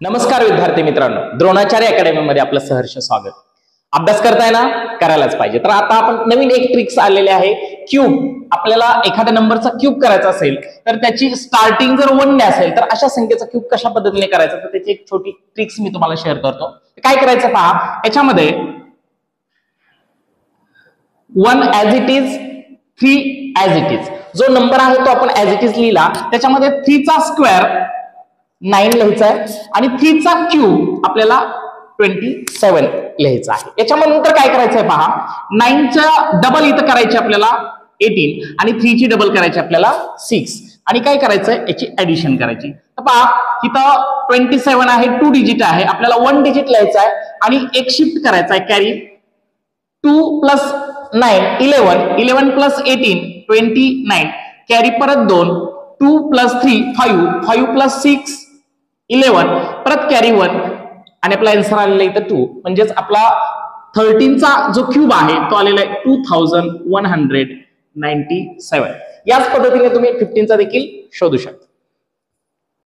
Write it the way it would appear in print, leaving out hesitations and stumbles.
नमस्कार विद्यार्थी मित्रांनो, द्रोणाचार्य अकॅडमीमध्ये आपलं सहर्ष स्वागत. अभ्यास करताय ना, करायलाच पाहिजे. तर आता आपण नवीन एक ट्रिक्स आलेले आहे, क्यूब. आपल्याला एखाद्या नंबरचा क्यूब करायचा असेल तर त्याची स्टार्टिंग जर 1 ने असेल तर अशा संख्येचा क्यूब कशा पद्धतीने करायचा, तर त्याची एक छोटी ट्रिक्स मी तुम्हाला शेअर करतो. काय करायचं पहा, याच्यामध्ये 1 as it is, 3 as it is. जो नंबर आहे तो आपण ॲज इट इज लिहिला, त्याच्यामध्ये 3 चा स्क्वेअर 9 लिहायचा आहे आणि 3 चा क्यूब आपल्याला 27 लिहायचा आहे. याच्यानंतर काय करायचं आहे पहा, 9 चा डबल इथं करायचे आपल्याला 18 आणि 3 ची डबल करायची आपल्याला 6 आणि काय करायचंय, याची ऍडिशन करायची. तर पहा इथं 27 आहे, 2 डिजिट आहे, आपल्याला 1 डिजिट लिहायचा आहे आणि एक शिफ्ट करायचा आहे, कॅरी 2 प्लस 9 11, 11 प्लस 18 29, कॅरी परत 2, 2 प्लस 3 5, 5 प्लस 6 11, परत कॅरी 1 आणि आपला आन्सर आलेला इथं 2. म्हणजेच आपला 13 चा जो क्यूब आहे तो आलेला आहे 2197. याच पद्धतीने तुम्ही 15 चा देखील शोधू शकता.